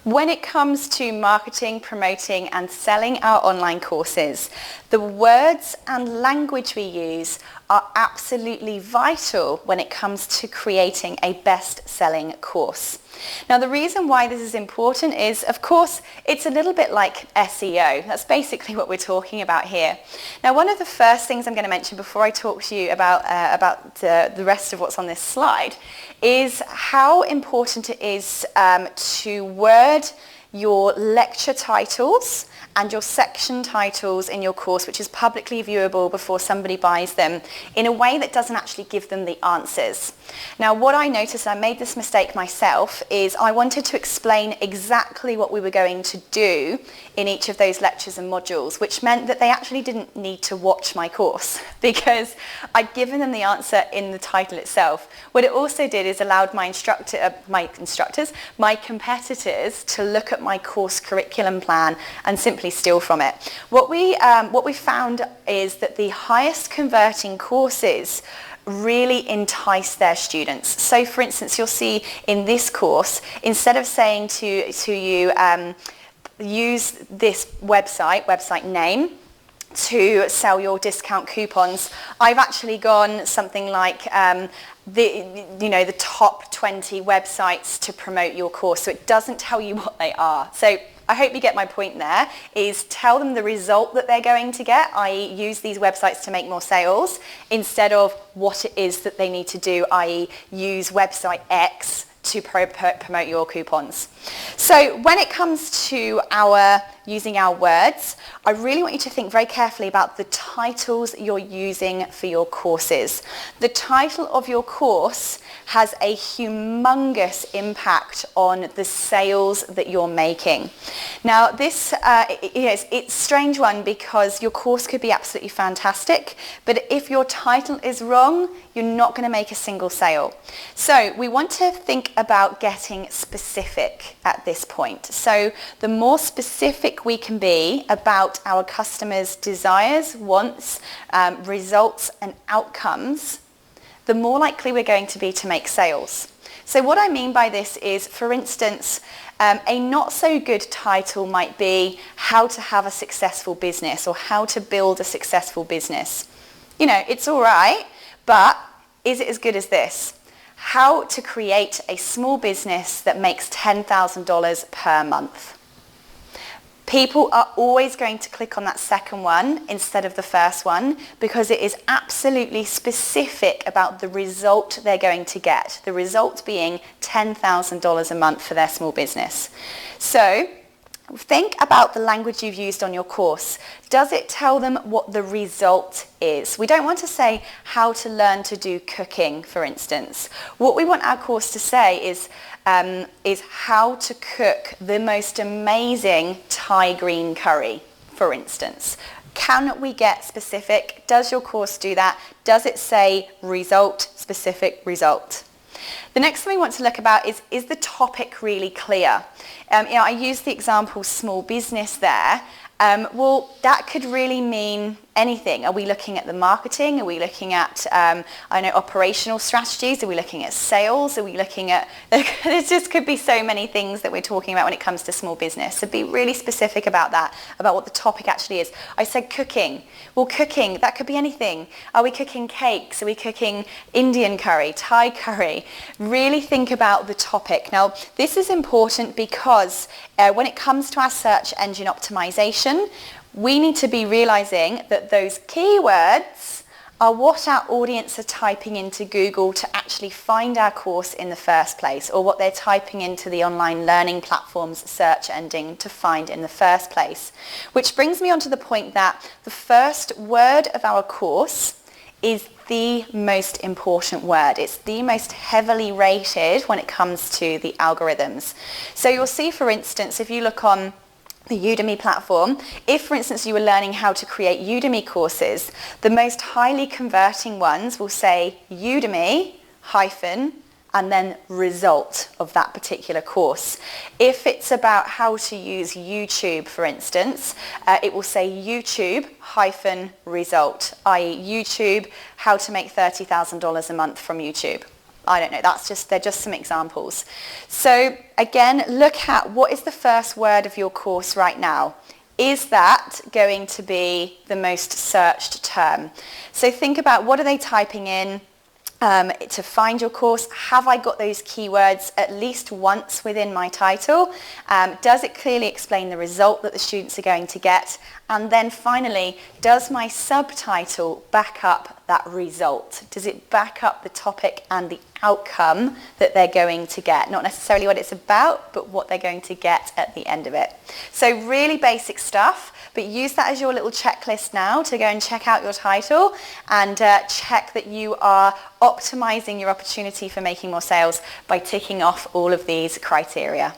When it comes to marketing, promoting and selling our online courses, the words and language we use are absolutely vital when it comes to creating a best-selling course. Now, the reason why this is important is, of course, it's a little bit like SEO. That's basically what we're talking about here. Now, one of the first things I'm going to mention before I talk to you about the rest of what's on this slide is how important it is to word your lecture titles and your section titles in your course, which is publicly viewable before somebody buys them, in a way that doesn't actually give them the answers. Now, what I noticed, and I made this mistake myself, is I wanted to explain exactly what we were going to do in each of those lectures and modules, which meant that they actually didn't need to watch my course because I'd given them the answer in the title itself. What it also did is allowed my competitors to look at my course curriculum plan and simply steal from it. What we found is that the highest converting courses really entice their students. So for instance, you'll see in this course, instead of saying to you, use this website name to sell your discount coupons, I've actually gone something like the top 20 websites to promote your course. So it doesn't tell you what they are. So I hope you get my point there, is tell them the result that they're going to get, i.e. use these websites to make more sales, instead of what it is that they need to do, i.e. use website X to promote your coupons. So when it comes to using our words, I really want you to think very carefully about the titles you're using for your courses. The title of your course has a humongous impact on the sales that you're making. Now this it's a strange one because your course could be absolutely fantastic, but if your title is wrong, you're not going to make a single sale. So we want to think about getting specific at this point. So the more specific we can be about our customers' desires, wants, results and outcomes, the more likely we're going to be to make sales. So what I mean by this is, for instance, a not so good title might be how to have a successful business or how to build a successful business. You know, it's all right, but is it as good as this? How to create a small business that makes $10,000 per month. People are always going to click on that second one instead of the first one because it is absolutely specific about the result they're going to get. The result being $10,000 a month for their small business. So think about the language you've used on your course. Does it tell them what the result is? We don't want to say how to learn to do cooking, for instance. What we want our course to say is how to cook the most amazing Thai green curry, for instance. Can we get specific? Does your course do that? Does it say result, specific result? The next thing we want to look about is the topic really clear? I used the example small business there. Well, that could really mean anything. Are we looking at the marketing? Are we looking at, operational strategies? Are we looking at sales? Are we looking at, there just could be so many things that we're talking about when it comes to small business. So be really specific about that, about what the topic actually is. I said cooking. Well, cooking, that could be anything. Are we cooking cakes? Are we cooking Indian curry, Thai curry? Really think about the topic. Now, this is important because when it comes to our search engine optimization, we need to be realizing that those keywords are what our audience are typing into Google to actually find our course in the first place, or what they're typing into the online learning platform's search engine to find in the first place. Which brings me on to the point that the first word of our course is the most important word. It's the most heavily rated when it comes to the algorithms. So you'll see, for instance, if you look on the Udemy platform, if for instance you were learning how to create Udemy courses, the most highly converting ones will say Udemy hyphen and then result of that particular course. If it's about how to use YouTube, for instance, it will say YouTube hyphen result, i.e. YouTube, how to make $30,000 a month from YouTube. I don't know, they're just some examples. So again, look at what is the first word of your course right now. Is that going to be the most searched term? So think about, what are they typing in to find your course? Have I got those keywords at least once within my title? Does it clearly explain the result that the students are going to get? And then finally, does my subtitle back up that result? Does it back up the topic and the outcome that they're going to get? Not necessarily what it's about, but what they're going to get at the end of it. So really basic stuff, but use that as your little checklist now to go and check out your title and check that you are optimizing your opportunity for making more sales by ticking off all of these criteria.